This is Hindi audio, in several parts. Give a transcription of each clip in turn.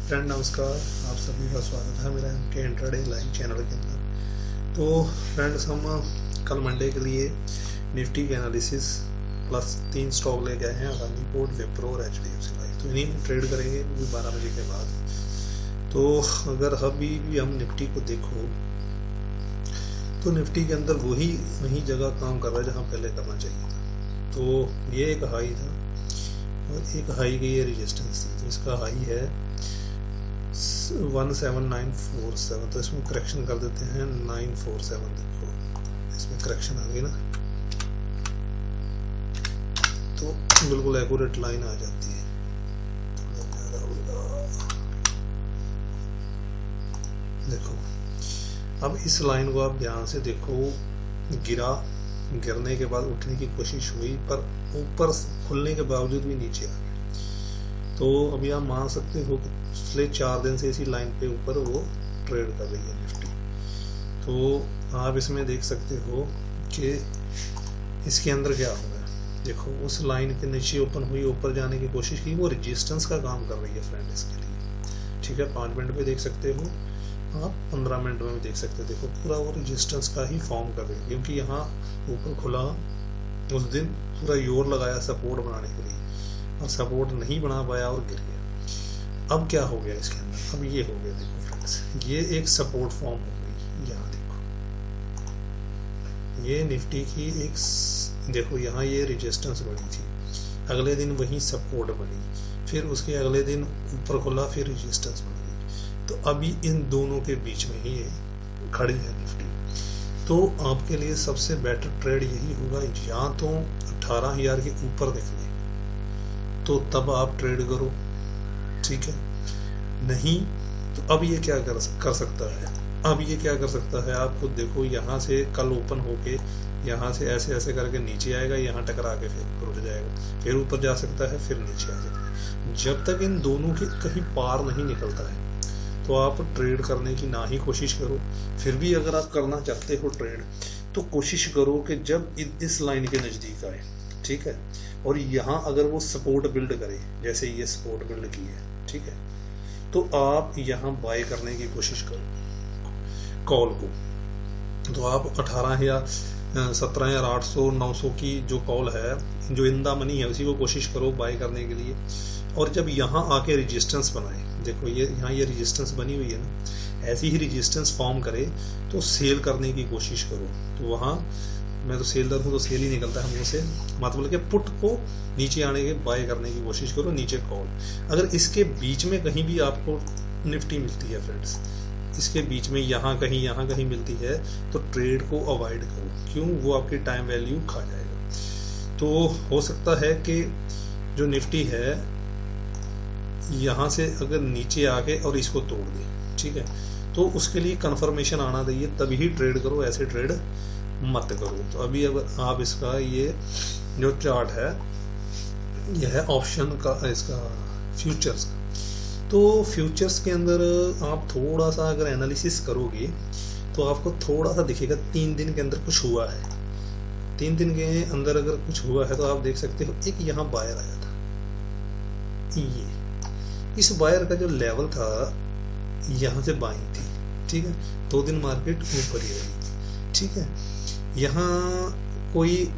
फ्रेंड नमस्कार, आप सभी का स्वागत है मेरा के इंट्राडे लाइव चैनल के अंदर। तो फ्रेंड्स, हम कल मंडे के लिए निफ्टी के एनालिसिस प्लस 3 स्टॉक ले गए हैं, अदानी पोर्ट, विप्रो और HDFC लाइफ। तो इन्हीं हम ट्रेड करेंगे 12 बजे के बाद। तो अगर अभी भी हम निफ्टी को देखो तो निफ्टी के अंदर वही जगह काम कर रहा है जहाँ पहले करना चाहिए था। तो ये एक हाई था और एक हाई की ये रेजिस्टेंस थी। तो इसका हाई है 17947। तो इसमें करेक्शन कर देते हैं 947। देखो इसमें करेक्शन आ गई ना, तो बिल्कुल एक्यूरेट लाइन आ जाती है। देखो अब इस लाइन को आप ध्यान से देखो, गिरने के बाद उठने की कोशिश हुई पर ऊपर खुलने के बावजूद भी नीचे आ गया। तो अभी आप मान सकते हो कि पिछले 4 दिन से इसी लाइन पे ऊपर वो ट्रेड कर रही है निफ्टी। तो आप इसमें देख सकते हो कि इसके अंदर क्या हो गया। देखो उस लाइन के नीचे ओपन हुई, ऊपर जाने की कोशिश की, वो रेजिस्टेंस का काम कर रही है फ्रेंड इसके लिए। ठीक है, 5 मिनट पे देख सकते हो आप, 15 मिनट में भी देख सकते हो। देखो पूरा वो रेजिस्टेंस का ही फॉर्म कर रही है, क्योंकि यहाँ ऊपर खुला उस दिन पूरा जोर लगाया सपोर्ट बनाने के लिए और सपोर्ट नहीं बना पाया और गिर गया। अब क्या हो गया इसके अंदर, अब ये हो गया। देखो फ्रेंड्स, ये एक सपोर्ट फॉर्म हो गई। यहाँ देखो ये निफ्टी की एक, देखो यहाँ ये रेजिस्टेंस बनी थी, अगले दिन वही सपोर्ट बनी, फिर उसके अगले दिन ऊपर खुला, फिर रेजिस्टेंस बन गई। तो अभी इन दोनों के बीच में ही ये खड़ी है निफ्टी। तो आपके लिए सबसे बेटर ट्रेड यही होगा, या तो 18,000 के ऊपर निकले तो तब आप ट्रेड करो, ठीक है। नहीं तो अब ये क्या कर सकता है, अब ये क्या कर सकता है, आप खुद देखो। यहाँ से कल ओपन होके यहाँ से ऐसे ऐसे करके नीचे आएगा, यहाँ टकरा के फिर ऊपर उठ जाएगा, फिर ऊपर जा सकता है, फिर नीचे आ सकता है। जब तक इन दोनों के कहीं पार नहीं निकलता है तो आप ट्रेड करने की ना ही कोशिश करो। फिर भी अगर आप करना चाहते हो ट्रेड, तो कोशिश करो कि जब इस लाइन के नज़दीक आए, ठीक है, और यहाँ अगर वो सपोर्ट बिल्ड करे, जैसे ये सपोर्ट बिल्ड की है, ठीक है, तो आप यहाँ बाय करने की कोशिश करो कॉल को। तो आप 18,000, 17,800, 900 की जो कॉल है, जो इन द मनी है, उसी को कोशिश करो बाय करने के लिए। और जब यहाँ आके रेजिस्टेंस बनाए, देखो ये यहाँ ये रेजिस्टेंस बनी हुई है ना, ऐसी ही रेजिस्टेंस फॉर्म करे तो सेल करने की कोशिश करो। तो वहाँ मैं तो सेलर हूँ, तो सेल ही निकलता है मुँह से, मतलब कि पुट को नीचे आने के बाय करने की कोशिश करो, नीचे कॉल। अगर इसके बीच में कहीं भी आपको निफ्टी मिलती है फ्रेंड्स, इसके बीच में यहाँ कहीं मिलती है, तो ट्रेड को अवॉइड करो। क्यों? वो आपकी टाइम वैल्यू खा जाएगा। तो हो सकता है कि जो निफ्टी है यहाँ से अगर नीचे आके और इसको तोड़ दे, ठीक है, तो उसके लिए कंफर्मेशन आना चाहिए, तभी ही ट्रेड करो, ऐसे ट्रेड मत करो। तो अभी अब आप इसका ये जो चार्ट है, यह है ऑप्शन का, इसका फ्यूचर्स का। तो फ्यूचर्स के अंदर आप थोड़ा सा अगर एनालिसिस करोगे तो आपको थोड़ा सा दिखेगा 3 दिन के अंदर कुछ हुआ है। 3 दिन के अंदर अगर कुछ हुआ है तो आप देख सकते हो, एक यहाँ बायर आया था, ये इस बायर का जो लेवल था यहाँ से बाइंग थी, ठीक है। 2 दिन मार्केट ऊपर ही रही, ठीक है। यहाँ कोई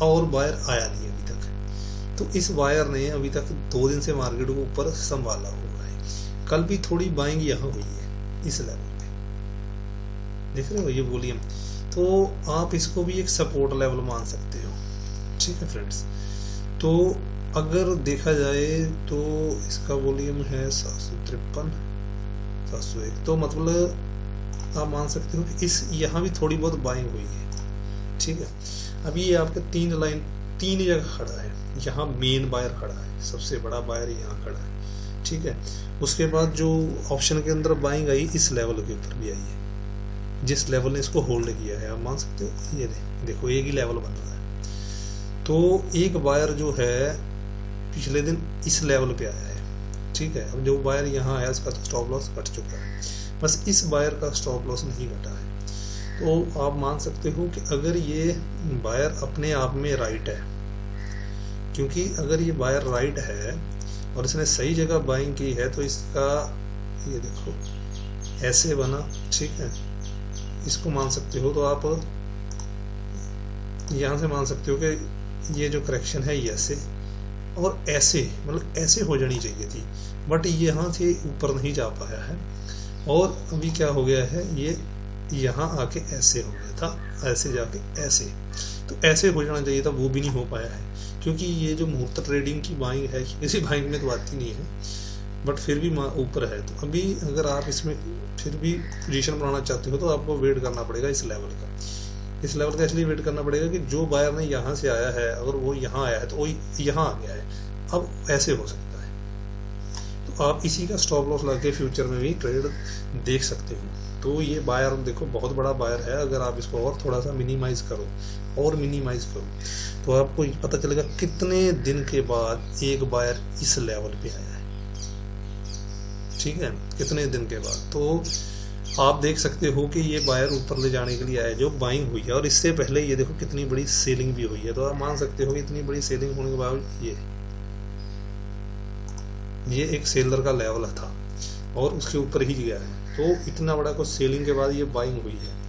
और बायर आया नहीं अभी तक, तो इस बायर ने अभी तक 2 दिन से मार्केट को ऊपर संभाला हुआ है। कल भी थोड़ी बाइंग यहाँ हुई है इस लेवल पे, देख रहे हो ये वॉल्यूम। तो आप इसको भी एक सपोर्ट लेवल मान सकते हो, ठीक है फ्रेंड्स। तो अगर देखा जाए तो इसका वॉल्यूम है 753, 701। तो मतलब आप मान सकते हो कि इस यहाँ भी थोड़ी बहुत बाइंग हुई है, ठीक है। अभी ये आपके 3 जगह खड़ा है। यहाँ मेन बायर खड़ा है, सबसे बड़ा बायर यहाँ खड़ा है, ठीक है। उसके बाद जो ऑप्शन के अंदर बाइंग आई, इस लेवल के ऊपर भी आई है, जिस लेवल ने इसको होल्ड किया है, आप मान सकते हो। ये देखो एक ही लेवल बन रहा है। तो एक बायर जो है पिछले दिन इस लेवल पे आया है, ठीक है। अब जो बायर यहाँ आया, इसका तो स्टॉप लॉस कट चुका है, बस इस बायर का स्टॉप लॉस नहीं घटा है। तो आप मान सकते हो कि अगर ये बायर अपने आप में राइट है, क्योंकि अगर ये बायर राइट है और इसने सही जगह बाइंग की है, तो इसका ये देखो ऐसे बना, ठीक है। इसको मान सकते हो, तो आप यहाँ से मान सकते हो कि ये जो करेक्शन है ये ऐसे और ऐसे, मतलब ऐसे हो जानी चाहिए थी, बट यहाँ से ऊपर नहीं जा पाया है। और अभी क्या हो गया है, ये यहाँ आके ऐसे हो गया था, ऐसे जाके ऐसे, तो ऐसे हो जाना चाहिए था, वो भी नहीं हो पाया है। क्योंकि ये जो मुहूर्त ट्रेडिंग की बाइंग है, किसी बाइंग में तो आती नहीं है, बट फिर भी ऊपर है। तो अभी अगर आप इसमें फिर भी पोजीशन बनाना चाहते हो, तो आपको वेट करना पड़ेगा इस लेवल का। इस लेवल का इसलिए वेट करना पड़ेगा कि जो बायर ने यहाँ से आया है, अगर वो यहाँ आया है तो वो यहाँ आ गया है, अब ऐसे हो सकता है। तो आप इसी का स्टॉप लॉस लगा के फ्यूचर में भी ट्रेड देख सकते हो। तो ये बायर देखो बहुत बड़ा बायर है, अगर आप इसको और थोड़ा सा मिनिमाइज करो तो आपको पता चलेगा कितने दिन के बाद एक बायर इस लेवल पे आया है, ठीक है, कितने दिन के बाद। तो आप देख सकते हो कि ये बायर ऊपर ले जाने के लिए आया, जो बाइंग हुई है, और इससे पहले ये देखो कितनी बड़ी सेलिंग भी हुई है। तो आप मान सकते हो कि इतनी बड़ी सेलिंग होने के बाद ये एक सेलर का लेवल था और उसके ऊपर ही गया है। तो इतना बड़ा कुछ सेलिंग के बाद ये बाइंग हुई है।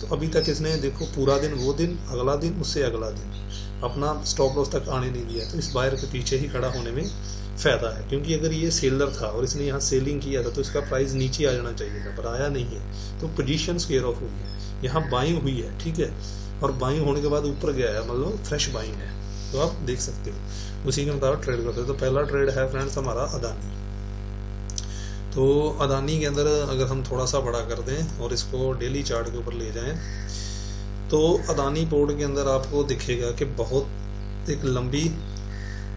तो अभी तक इसने देखो पूरा दिन, वो दिन, अगला दिन, उससे अगला दिन अपना स्टॉप लॉस तक आने नहीं दिया। तो इस बायर के पीछे ही खड़ा होने में फायदा है, क्योंकि अगर ये सेलर था और इसने यहाँ सेलिंग किया था तो इसका प्राइस नीचे आ जाना चाहिए था, पर आया नहीं है। तो पोजीशन स्क्वेयर ऑफ हुई है, यहाँ बाइंग हुई है, ठीक है, और बाइंग होने के बाद ऊपर गया है, मतलब फ्रेश बाइंग है। तो आप देख सकते हो, उसी के मुताबिक ट्रेड करते हो। तो पहला ट्रेड है फ्रेंड्स हमारा अदानी। तो अदानी के अंदर अगर हम थोड़ा सा बड़ा कर दें और इसको डेली चार्ट के ऊपर ले जाएं, तो अदानी पोर्ट के अंदर आपको दिखेगा कि बहुत एक लंबी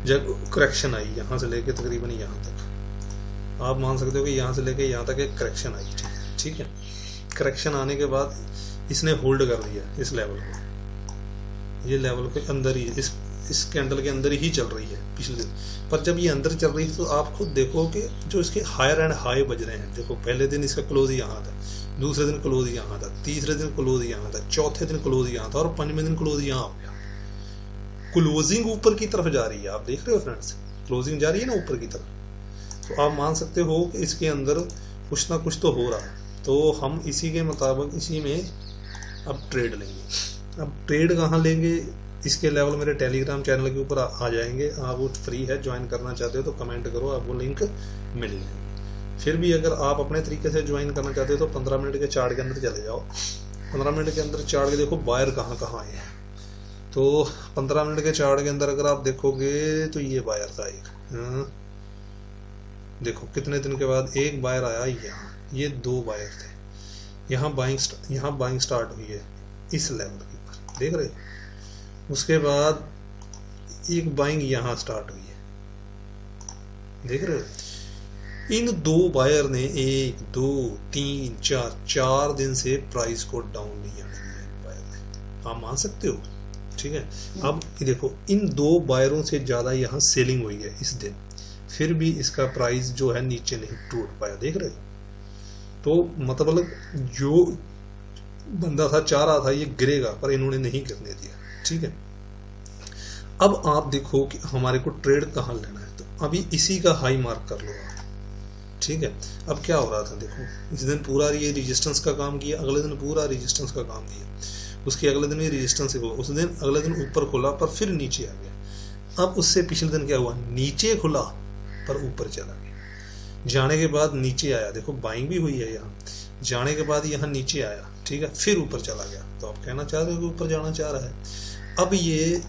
जब करेक्शन आई, यहाँ से लेके तकरीबन यहाँ तक आप मान सकते हो कि यहाँ से लेके यहाँ तक एक करेक्शन आई, ठीक है। करेक्शन आने के बाद इसने होल्ड कर लिया इस लेवल को, ये लेवल के अंदर ही, इस कैंडल के अंदर ही चल रही है पिछले दिन। पर जब ये अंदर चल रही है तो आप खुद देखो कि जो इसके हायर एंड हाई बज रहे हैं, देखो पहले दिन इसका क्लोज यहाँ था, दूसरे दिन क्लोज यहाँ था, तीसरे दिन क्लोज यहाँ था, चौथे दिन क्लोज यहाँ था और पंचवें दिन क्लोज यहाँ हो गया। क्लोजिंग ऊपर की तरफ जा रही है, आप देख रहे हो फ्रेंड्स, क्लोजिंग जा रही है ना ऊपर की तरफ। तो आप मान सकते हो कि इसके अंदर कुछ ना कुछ तो हो रहा है। तो हम इसी के मुताबिक इसी में अब ट्रेड लेंगे। अब ट्रेड कहाँ लेंगे, इसके लेवल मेरे टेलीग्राम चैनल के ऊपर आ जाएंगे। आप वो फ्री है, ज्वाइन करना चाहते हो तो कमेंट करो, आपको लिंक मिल जाएगी। फिर भी अगर आप अपने तरीके से ज्वाइन करना चाहते हो तो 15 मिनट के चार्ट के अंदर चले जाओ। 15 मिनट के अंदर चार्ट के देखो बायर कहाँ कहाँ आए हैं। तो 15 मिनट के चार्ट के अंदर अगर आप देखोगे तो ये बायर था एक, देखो कितने दिन के बाद एक बायर आया यहाँ, ये 2 बायर थे, यहाँ बाइंग स्टार्ट हुई है इस लेवल के ऊपर, देख रहे। उसके बाद एक बाइंग यहाँ स्टार्ट हुई है, देख रहे हो। इन 2 बायर ने 1 2 3 4 दिन से प्राइस को डाउन नहीं आने दिया बायर ने, आप मान सकते हो, ठीक है। अब देखो इन 2 बायरों से ज्यादा यहाँ सेलिंग हुई है इस दिन, फिर भी इसका प्राइस जो है नीचे नहीं टूट पाया, देख रहे। तो मतलब जो बंदा था चाह रहा था ये गिरेगा, पर इन्होंने नहीं गिरने दिया, ठीक है। अब आप देखो कि हमारे को ट्रेड कहाँ लेना है, तो अभी इसी का हाई मार्क कर लो आप, ठीक है। अब क्या हो रहा था, देखो इस दिन पूरा ये रेजिस्टेंस का काम किया, अगले दिन पूरा रेजिस्टेंस का काम किया, उसके अगले दिन भी रेजिस्टेंस हुआ, उस दिन अगले दिन ऊपर खुला पर फिर नीचे आ गया। अब उससे पिछले दिन क्या हुआ, नीचे खुला पर ऊपर चला गया, जाने के बाद नीचे आया, देखो बाइंग भी हुई है यहाँ, जाने के बाद यहाँ नीचे आया, ठीक है, फिर ऊपर चला गया। तो आप कहना चाह रहे हो कि ऊपर जाना चाह रहा है। अब ये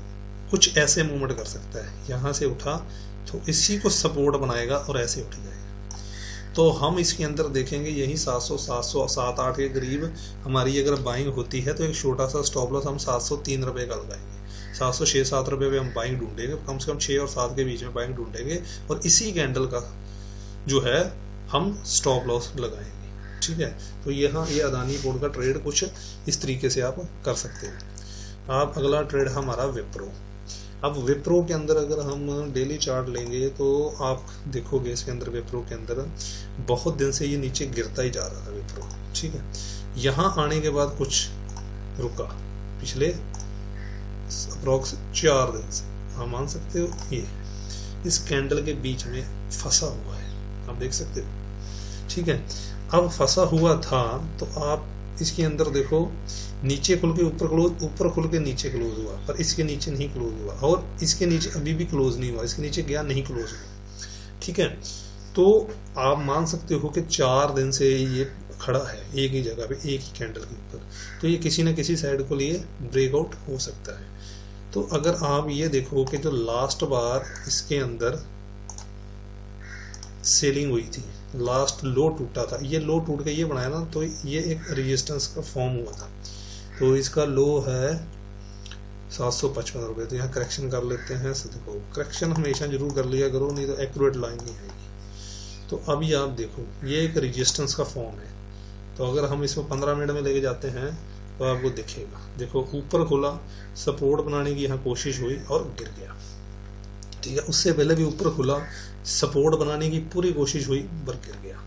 कुछ ऐसे मूवमेंट कर सकता है, यहाँ से उठा तो इसी को सपोर्ट बनाएगा और ऐसे उठ जाएगा। तो हम इसके अंदर देखेंगे यही 700-708 के करीब हमारी अगर बाइंग होती है तो एक छोटा सा स्टॉप लॉस हम 703 रुपये का लगाएंगे। 706-7 रुपये पे हम बाइंग ढूंढेंगे, कम से कम 6 और 7 के बीच में बाइंग ढूंढेंगे और इसी कैंडल का जो है हम स्टॉप लॉस लगाएंगे, ठीक है। तो यहाँ ये अदानी पोर्ट का ट्रेड कुछ इस तरीके से आप कर सकते हैं। आप अगला ट्रेड हमारा विप्रो। अब विप्रो के अंदर अगर हम डेली चार्ट लेंगे तो आप देखोगे इसके अंदर विप्रो के अंदर बहुत दिन से ये नीचे गिरता ही जा रहा था विप्रो, ठीक है। यहाँ आने के बाद कुछ रुका पिछले अप्रॉक्स 4 दिन से, आप मान सकते हो ये इस कैंडल के बीच में फंसा हुआ है, आप देख सकते हो। ठीक है, अब फंसा हुआ था तो आप इसके अंदर देखो, नीचे खुल के ऊपर क्लोज, ऊपर खुल के नीचे क्लोज हुआ, पर इसके नीचे नहीं क्लोज हुआ, और इसके नीचे अभी भी क्लोज नहीं हुआ, इसके नीचे गया नहीं क्लोज हुआ। ठीक है, तो आप मान सकते हो कि 4 दिन से ये खड़ा है एक ही जगह पे, एक ही कैंडल के ऊपर, तो ये किसी न किसी साइड को लिए ब्रेकआउट हो सकता है। तो अगर आप ये देखो कि जो लास्ट बार इसके अंदर सेलिंग हुई थी, लास्ट लो टूटा था, ये लो टूट के ये बनाया ना, तो ये एक रेजिस्टेंस का फॉर्म हुआ था। तो इसका लो है 755 रुपये। तो यहाँ करेक्शन कर लेते हैं। देखो करेक्शन हमेशा जरूर कर लिया करो, नहीं तो एक्यूरेट लाइन नहीं आएगी। तो अभी आप देखो ये एक रेजिस्टेंस का फॉर्म है, तो अगर हम इसको 15 मिनट में लेके जाते हैं तो आपको दिखेगा। देखो ऊपर खुला, सपोर्ट बनाने की यहाँ कोशिश हुई और गिर गया। ठीक है, उससे पहले भी ऊपर खुला, सपोर्ट बनाने की पूरी कोशिश हुई पर गिर गया।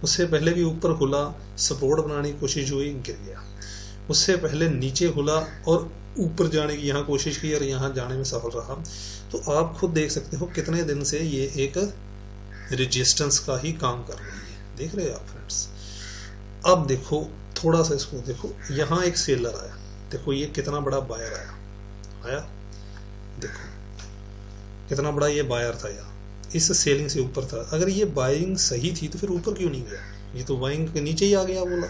उससे पहले भी ऊपर खुला, सपोर्ट बनाने की कोशिश हुई, गिर गया। उससे पहले नीचे खुला और ऊपर जाने की यहाँ कोशिश की और यहाँ जाने में सफल रहा। तो आप खुद देख सकते हो कितने दिन से ये एक रेजिस्टेंस का ही काम कर रही है। देख रहे हो आप फ्रेंड्स। अब देखो थोड़ा सा इसको देखो, यहाँ एक सेलर आया, देखो ये कितना बड़ा बायर आया, देखो कितना बड़ा ये बायर था, यहाँ इस सेलिंग से ऊपर था। अगर ये बाइंग सही थी तो फिर ऊपर क्यों नहीं गया? ये तो बाइंग के नीचे ही आ गया बोला।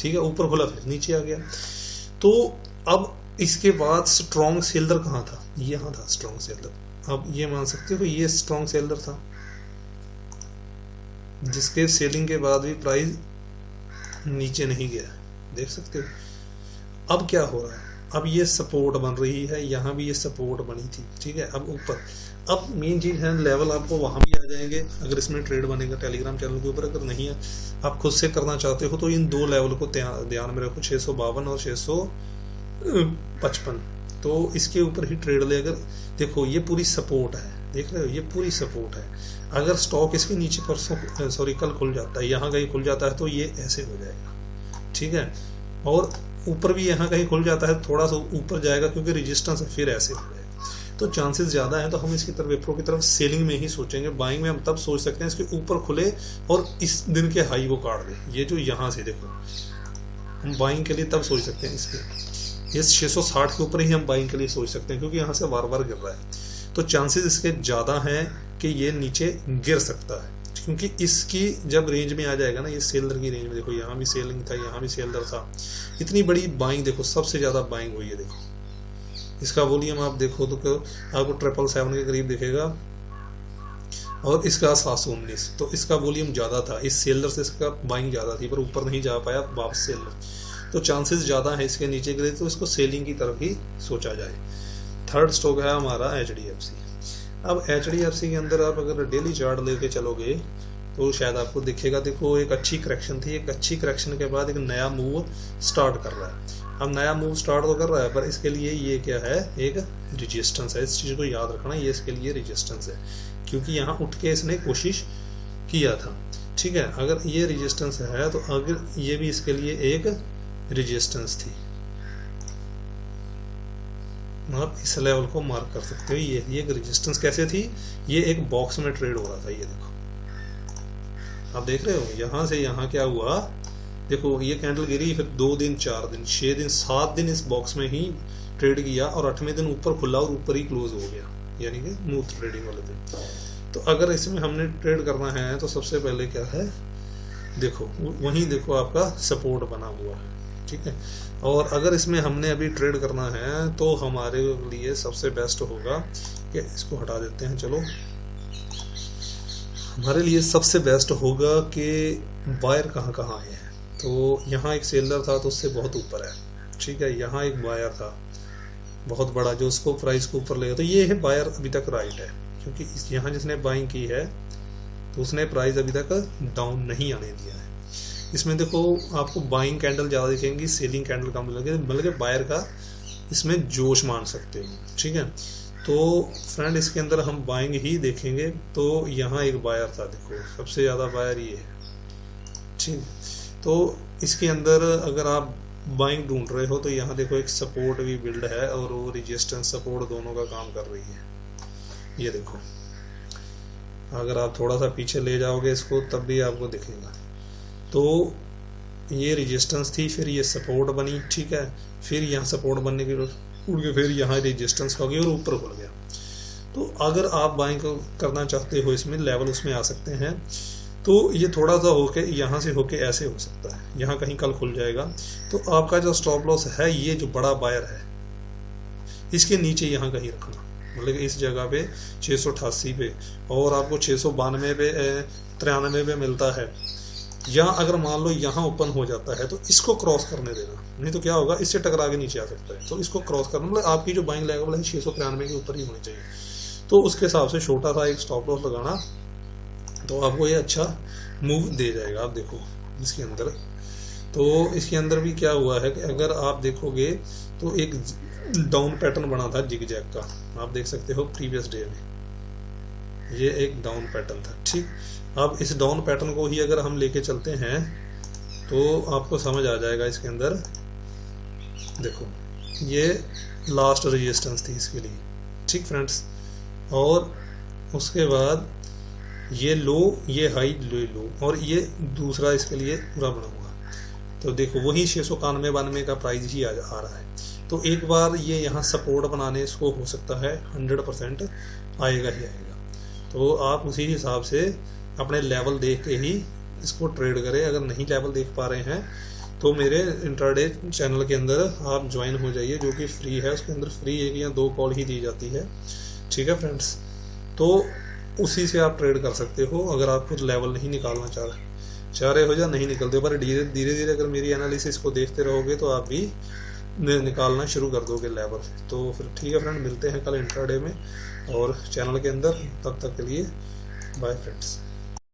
ठीक है, ऊपर खुला फिर नीचे आ गया। तो अब इसके बाद स्ट्रॉन्ग सेलर कहाँ था? यहाँ था स्ट्रॉन्ग सेलर। अब ये मान सकते हो ये स्ट्रॉन्ग सेलर था, जिसके सेलिंग के बाद भी प्राइस नीचे नहीं गया, देख सकते हो। अब क्या हो रहा है? अब ये सपोर्ट बन रही है, यहाँ भी ये सपोर्ट बनी थी। ठीक है, अब ऊपर, अब मेन चीज है लेवल, आपको वहां भी आ जाएंगे अगर इसमें ट्रेड बनेगा टेलीग्राम चैनल के ऊपर। अगर नहीं है, आप खुद से करना चाहते हो तो इन 2 लेवल को ध्यान में रखो, 652 और 655। तो इसके ऊपर ही ट्रेड ले। अगर देखो ये पूरी सपोर्ट है, देख रहे हो ये पूरी सपोर्ट है। अगर स्टॉक इसके नीचे कल खुल जाता है, यहाँ कहीं खुल जाता है तो ये ऐसे हो जाएगा। ठीक है, और ऊपर भी यहाँ कहीं खुल जाता है, थोड़ा सा ऊपर जाएगा क्योंकि रेजिस्टेंस है, फिर ऐसे हो जाएगा। तो चांसेस ज्यादा है, तो हम इसकी तरफ विप्रो की तरफ सेलिंग में ही सोचेंगे। बाइंग में हम तब सोच सकते हैं इसके ऊपर खुले और इस दिन के हाई को काट दे। ये जो यहाँ से देखो, हम बाइंग के लिए तब सोच सकते हैं इसके, इस 660 के ऊपर ही हम बाइंग के लिए सोच सकते हैं, क्योंकि यहाँ से बार बार गिर रहा है। तो चांसेस इसके ज्यादा हैं कि ये नीचे गिर सकता है, क्योंकि इसकी जब रेंज में आ जाएगा ना, ये सेलर की रेंज में, देखो यहाँ भी सेलिंग था, यहाँ भी सेलर था, इतनी बड़ी बाइंग, देखो सबसे ज्यादा बाइंग हुई है। देखो इसका वॉल्यूम आप देखो तो आपको 777 के करीब दिखेगा, और इसका 719। तो इसका वॉल्यूम ज्यादा था, इस सेलर से इसका बाइंग ज्यादा थी, पर ऊपर नहीं जा पाया वापस सेलर। तो चांसेस ज्यादा है इसके नीचे गिरे, तो इसको सेलिंग की तरफ ही सोचा जाए। थर्ड स्टॉक है हमारा HDFC। अब HDFC के अंदर आप अगर डेली चार्ट लेके चलोगे तो शायद आपको दिखेगा, देखो एक अच्छी करेक्शन थी, एक अच्छी करेक्शन के बाद एक नया मूव स्टार्ट कर रहा है। अब नया मूव स्टार्ट तो कर रहा है, पर इसके लिए ये क्या है, एक रेजिस्टेंस है। इस चीज को याद रखना, ये इसके लिए रेजिस्टेंस है, क्योंकि यहाँ उठ के इसने कोशिश किया था। ठीक है, अगर ये रेजिस्टेंस है तो अगर ये भी इसके लिए एक रेजिस्टेंस थी, आप इस लेवल को मार्क कर सकते हो। ये एक रेजिस्टेंस कैसे थी, ये एक बॉक्स में ट्रेड हो रहा था। ये देखो आप देख रहे हो, यहाँ से यहाँ क्या हुआ, देखो ये कैंडल गिरी, फिर 2 दिन 4 दिन 6 दिन 7 दिन इस बॉक्स में ही ट्रेड किया, और 8वें दिन ऊपर खुला और ऊपर ही क्लोज हो गया, यानी कि स्मूथ ट्रेडिंग वाले दिन। तो अगर इसमें हमने ट्रेड करना है तो सबसे पहले क्या है, देखो वहीं देखो आपका सपोर्ट बना हुआ है। ठीक है, और अगर इसमें हमने अभी ट्रेड करना है तो हमारे लिए सबसे बेस्ट होगा कि इसको हटा देते हैं। चलो, हमारे लिए सबसे बेस्ट होगा कि बायर कहाँ कहाँ आए हैं। तो यहाँ एक सेलर था तो उससे बहुत ऊपर है। ठीक है, यहाँ एक बायर था बहुत बड़ा, जो उसको प्राइस को ऊपर ले, तो ये है बायर अभी तक राइट है, क्योंकि यहाँ जिसने बाइंग की है तो उसने प्राइस अभी तक डाउन नहीं आने दिया है। इसमें देखो आपको बाइंग कैंडल ज़्यादा दिखेंगी, सेलिंग कैंडल कम लगे, बल्कि बायर का इसमें जोश मान सकते हो। ठीक है, तो फ्रेंड इसके अंदर हम बाइंग ही देखेंगे। तो यहाँ एक बायर था, देखो सबसे ज़्यादा बायर ये है। ठीक, तो इसके अंदर अगर आप बाइंग ढूंढ रहे हो तो यहाँ देखो एक सपोर्ट भी बिल्ड है, और वो रेजिस्टेंस सपोर्ट दोनों का काम कर रही है। ये देखो अगर आप थोड़ा सा पीछे ले जाओगे इसको तब भी आपको दिखेगा। तो ये रेजिस्टेंस थी, फिर ये सपोर्ट बनी, ठीक है, फिर यहाँ सपोर्ट बनने के उड़ के फिर यहाँ रेजिस्टेंस हो गई और ऊपर खुल गया। तो अगर आप बाइंग करना चाहते हो इसमें लेवल उसमें आ सकते हैं, तो ये थोड़ा सा होके यहाँ से होके ऐसे हो सकता है, यहाँ कहीं कल खुल जाएगा। तो आपका जो स्टॉप लॉस है, ये जो बड़ा बायर है इसके नीचे यहाँ कहीं रखना, मतलब इस जगह पे 688 पे, और आपको 692 पे 93 पे मिलता है। या अगर मान लो यहाँ ओपन हो जाता है तो इसको क्रॉस करने देना, नहीं तो क्या होगा, इससे टकरा के नीचे आ सकता है। तो इसको क्रॉस करना, मतलब आपकी जो बाइंग लेवल है 693 के ऊपर ही होनी चाहिए। तो उसके हिसाब से छोटा सा एक स्टॉप लॉस लगाना, तो आपको ये अच्छा मूव दे जाएगा। आप देखो इसके अंदर, तो इसके अंदर भी क्या हुआ है कि अगर आप देखोगे तो एक डाउन पैटर्न बना था जिग जैग का, आप देख सकते हो प्रीवियस डे में ये एक डाउन पैटर्न था, ठीक। अब इस डाउन पैटर्न को ही अगर हम लेके चलते हैं तो आपको समझ आ जाएगा। इसके अंदर देखो ये लास्ट रेजिस्टेंस थी इसके लिए, ठीक फ्रेंड्स, और उसके बाद ये लो, ये हाई, लो, और ये दूसरा इसके लिए पूरा बना हुआ। तो देखो वही 691 का प्राइस ही आ रहा है। तो एक बार ये यहाँ सपोर्ट बनाने इसको हो सकता है 100% आएगा ही आएगा। तो आप उसी हिसाब से अपने लेवल देख के ही इसको ट्रेड करें। अगर नहीं लेवल देख पा रहे हैं तो मेरे इंट्राडे चैनल के अंदर आप ज्वाइन हो जाइए, जो कि फ्री है। उसके अंदर फ्री 1 या 2 कॉल ही दी जाती है, ठीक है फ्रेंड्स। तो उसी से आप ट्रेड कर सकते हो अगर आप खुद लेवल नहीं निकालना चाह रहे हो या नहीं निकलते, पर धीरे धीरे अगर मेरी एनालिसिस को देखते रहोगे तो आप भी निकालना शुरू कर दोगे लेवल। तो फिर ठीक है फ्रेंड, मिलते हैं कल इंट्राडे में और चैनल के अंदर। तब तक के लिए बाय फ्रेंड्स।